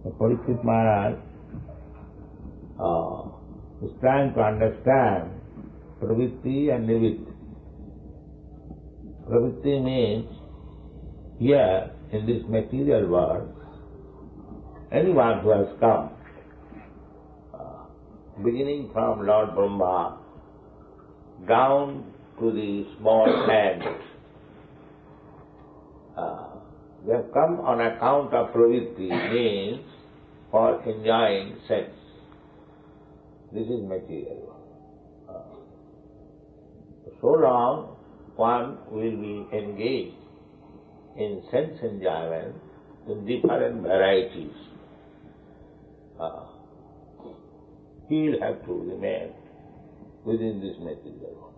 Parikshit Maharaj is trying to understand pravritti and nivritti. Pravritti means here in this material world, anyone who has come, beginning from Lord Brahma down to the small ants, they have come on account of pravritti, means for enjoying sense. This is material. So long one will be engaged in sense enjoyment in different varieties, he will have to remain within this material world.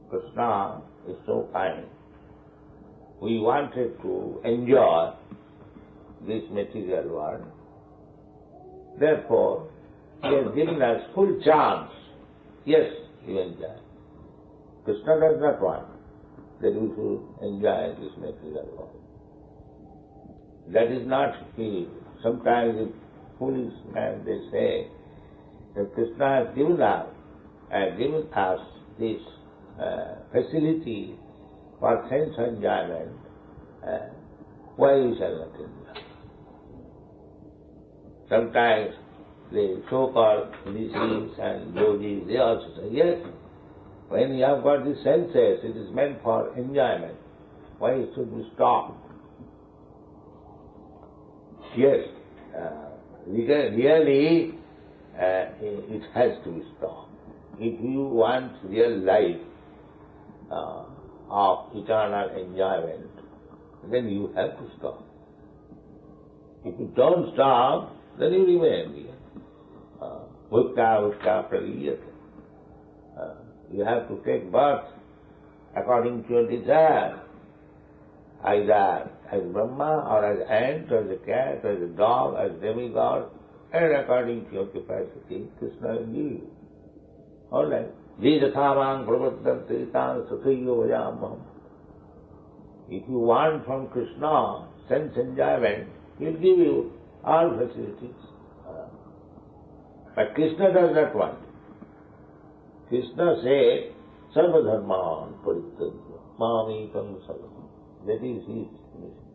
Krishna is so kind. We wanted to enjoy this material world. Therefore, he has given us full chance. Yes, you enjoy. Krishna does not want that we should enjoy this material world. That is not he. Sometimes the foolish man, they say that Krishna has given us this facility for sense enjoyment, why we shall not enjoy? Sometimes the so-called rishis and yogis, they also say, yes, when you have got the senses, it is meant for enjoyment. Why should we stop? Yes, really it has to be stopped. If you want real life of eternal enjoyment, then you have to stop. If you don't stop, then you remain here. Bhutta praliyate. You have to take birth according to your desire, either as Brahma or as ant, or as a cat, or as a dog, as demigod, and according to your capacity, Krishna will give you. All right. Jidhathamang pravaddanti tan sukhiyo vajamaham. If you want from Krishna sense enjoyment, he will give you all facilities. But Krishna does not want. Krishna said, Sarva dharman parityajya mamekam saranam. That is his mission.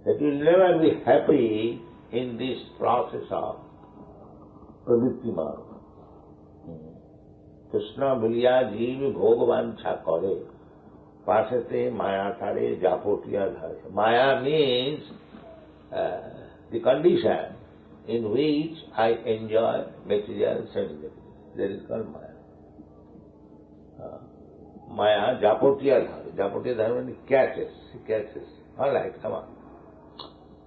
That you will never be happy in this process of pravritti marga. Krishna bolia jeev bhogavansha kare, pasate maya thare japotiya dhare. Maya means the condition in which I enjoy material sense. That is called maya. Maya japotiya dhare. Japotiya dhare means catches. All right, come on.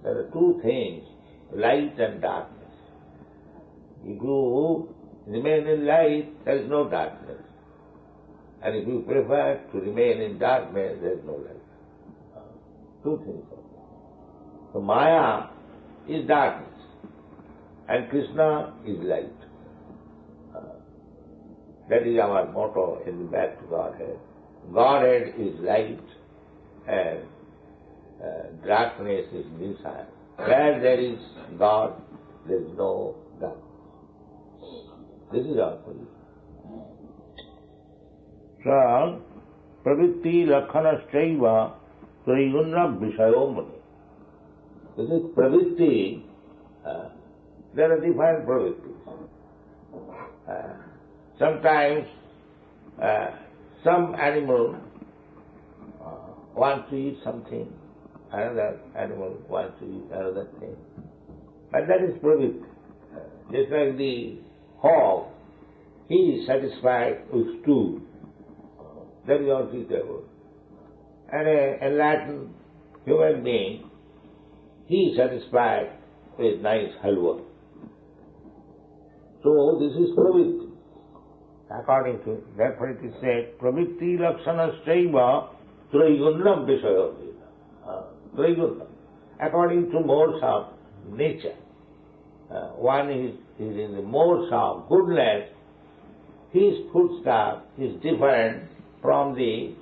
There are two things, light and darkness. If you remain in light, there is no darkness. And if you prefer to remain in darkness, there is no light. Two things. So Maya is darkness and Krishna is light. That is our motto in the Back to Godhead. Godhead is light and darkness is desire. Where there is God, there is no darkness. This is our position. So, pravritti lakhanasthaiva trayunna vishayo muni. This is pravritti. There are different pravrittis. Sometimes some animal wants to eat something, another animal wants to eat another thing. But that is pravritti. Just like the hog, he is satisfied with stew. That is also eatable. And an enlightened human being, he is satisfied with nice halwa. So this is pravritti. According to, therefore it is said, pravritti lakshanasthaiva trayunna vishayo. Trayunna. According to modes of nature. One is in the modes of goodness, his foodstuff is different from the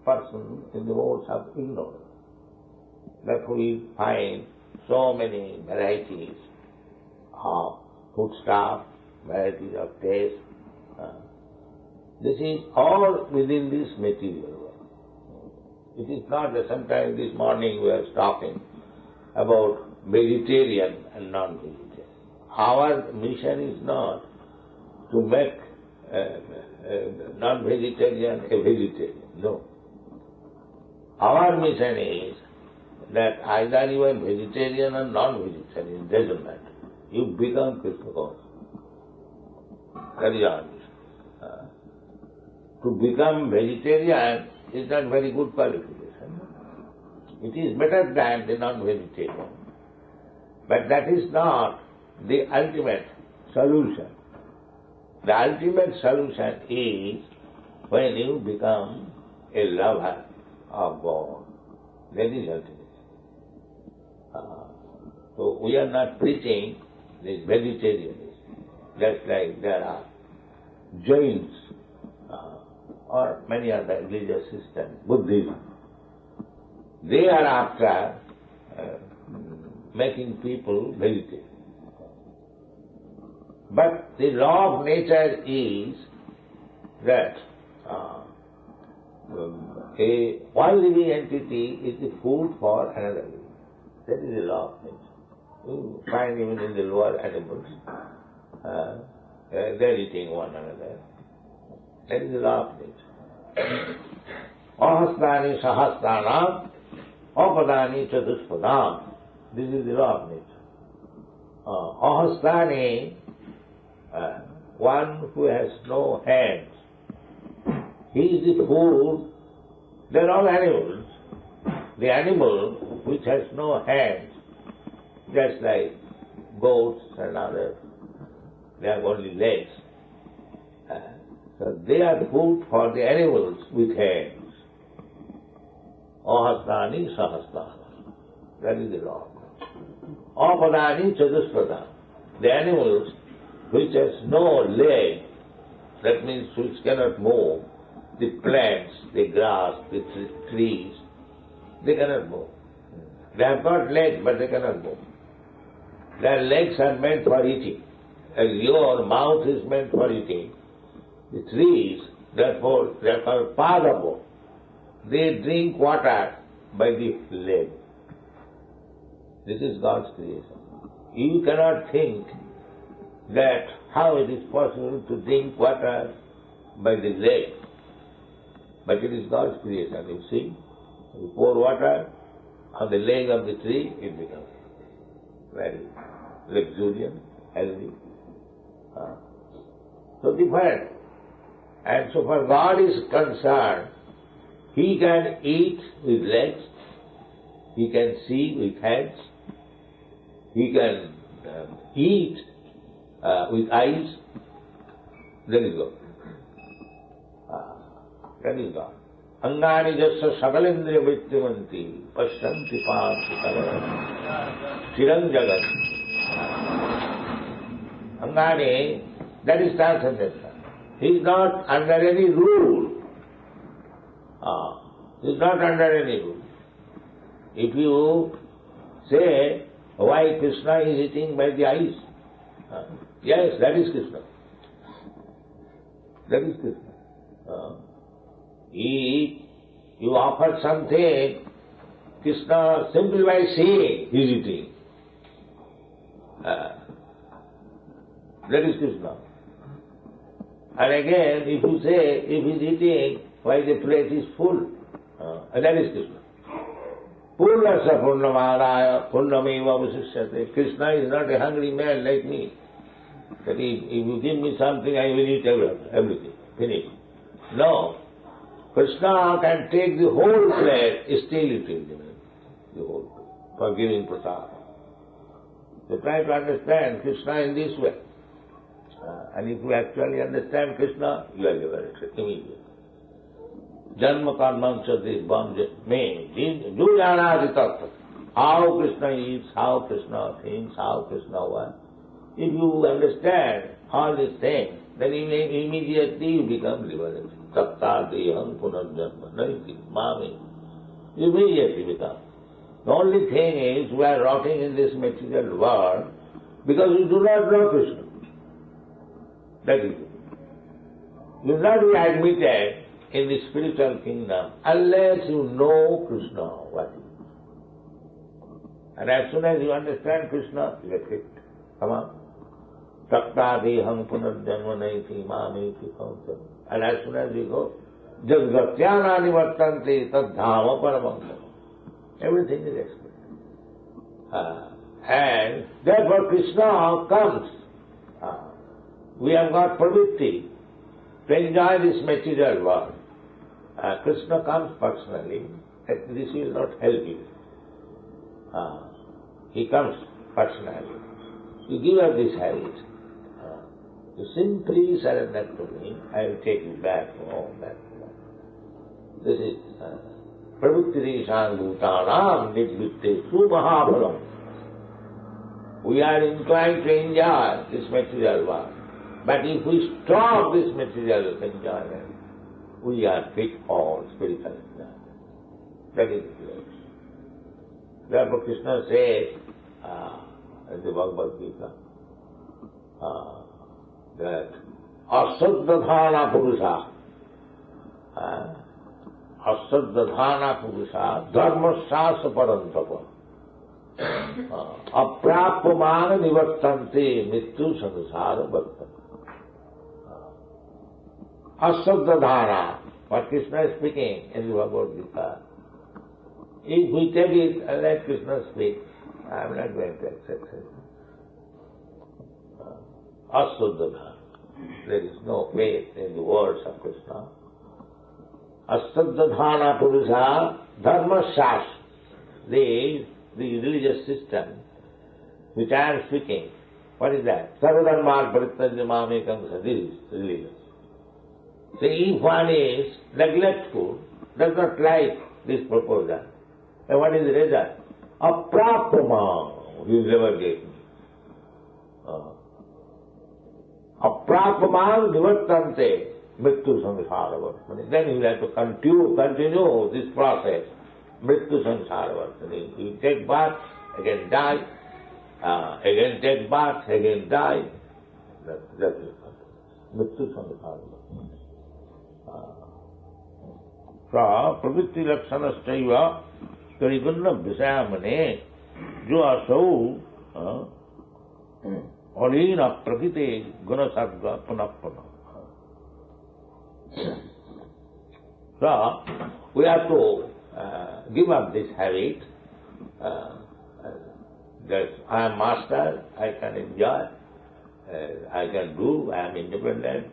person in the modes of ignorance. that we find so many varieties of foodstuff, varieties of taste. This is all within this material world. It is not that sometimes this morning we are talking about vegetarian and non-vegetarian. Our mission is not to make non-vegetarian a vegetarian. No. Our mission is that either you are vegetarian or non-vegetarian, doesn't matter. You become Krishna conscious. That is our mission. To become vegetarian is not very good qualification. It is better than the non-vegetarian. But that is not the ultimate solution. The ultimate solution is when you become a lover of God. That is ultimate. So we are not preaching this vegetarianism. Just like there are Jains or many other religious systems, Buddhism. They are after making people vegetarian. But the law of nature is that one living entity is the food for another living. That is the law of nature. You find even in the lower animals, they are eating one another. That is the law of nature. Ahastani sahastranam, apadani chatuspadam. This is the law of nature. Ahastani, one who has no hands, he is the food. They are all animals. The animal which has no hands, just like goats and others, they have only legs. So they are food for the animals with hands. Ahastani sahastana. That is the law. Apadani chatuspadam. The animals which has no leg, that means which cannot move, the plants, the grass, the trees, they cannot move. They have got legs, but they cannot move. Their legs are meant for eating. As your mouth is meant for eating, the trees, therefore, they are called padabo. They drink water by the leg. This is God's creation. You cannot think that how it is possible to drink water by the leg. But it is God's creation. You see, you pour water on the leg of the tree, it becomes very luxuriant, healthy. So different. And so far God is concerned, He can eat with legs, He can see with hands, He can eat with eyes. That is God. That is God. Angani jassa sakalendriya vittimanti pashyanti paanti chiran jagat. Angani, that is transcendental. He is not under any rule. He is not under any rule. If you say why Krishna is eating by the eyes, yes, that is Krishna. That is Krishna. You offer something, Krishna simply by seeing he is eating. That is Krishna. And again, if you say, if he is eating, why the plate is full? That is Krishna. Purnasa purnamaraya purnameva vasishyate. Krishna is not a hungry man like me. That if you give me something, I will eat everything. Finish. No. Krishna can take the whole plate, still it will remain. The whole plate. For giving prasad. So try to understand Krishna in this way. And if you actually understand Krishna, you are liberated immediately. Janma karma chadis bhanja me. Jujanadi tattva. How Krishna eats, how Krishna thinks, how Krishna wants. If you understand all these things, then immediately you become liberated. Tattadiham punarjanma naiti mami. You immediately become The only thing is we are rotting in this material world because we do not know Krishna. That is it. You will not be admitted in the spiritual kingdom unless you know Krishna, what is. And as soon as you understand Krishna, you get it. Come on. Taktadeham punarjanmanaiti mameti kauntam. And as soon as you go, jadgatyana nivartante tadhama paramangam. Everything is explained. And therefore Krishna comes. We have got pravritti to enjoy this material world. Krishna comes personally. This will not help you. He comes personally. You give up this habit. You simply surrender to me. I will take you back home. This is pravrittideshan bhutanam nidvitte mahabhalam. We are inclined to enjoy this material world. But if we stop this material enjoyment, we are fit for spiritual enjoyment. That is the case. Therefore Krishna says in the Bhagavad Gita that asaddhana purusha dharmasasa parantapa aprapamana nivartante mittu sansara bhaktana. Asaddhana, what Krishna is speaking in the Bhagavad Gita. If we take it and let Krishna speak, I am not going to accept it. Asaddhana. There is no faith in the words of Krishna. Asaddhana purusha dharma shas. The religious system which I am speaking, what is that? Sarvadharma parityaja mamekam sadis, religious. So if one is neglectful, does not like this proposal, then what is the result? Aprapama, he will never get me. Aprapama nivartante mrittu samsara vartane. Then he will have to continue this process. Mrittu samsara vartane. He take birth, again die, again take birth, again die. That is mrittu samsara vartane. प्रवृत्ति लक्षणश्चैव परिगुण विषयामने जो असौ अलीन प्रकृति गुण सद्ग पुनः पुनः. So we have to give up this habit that I am master, I can enjoy, I can do, I am independent.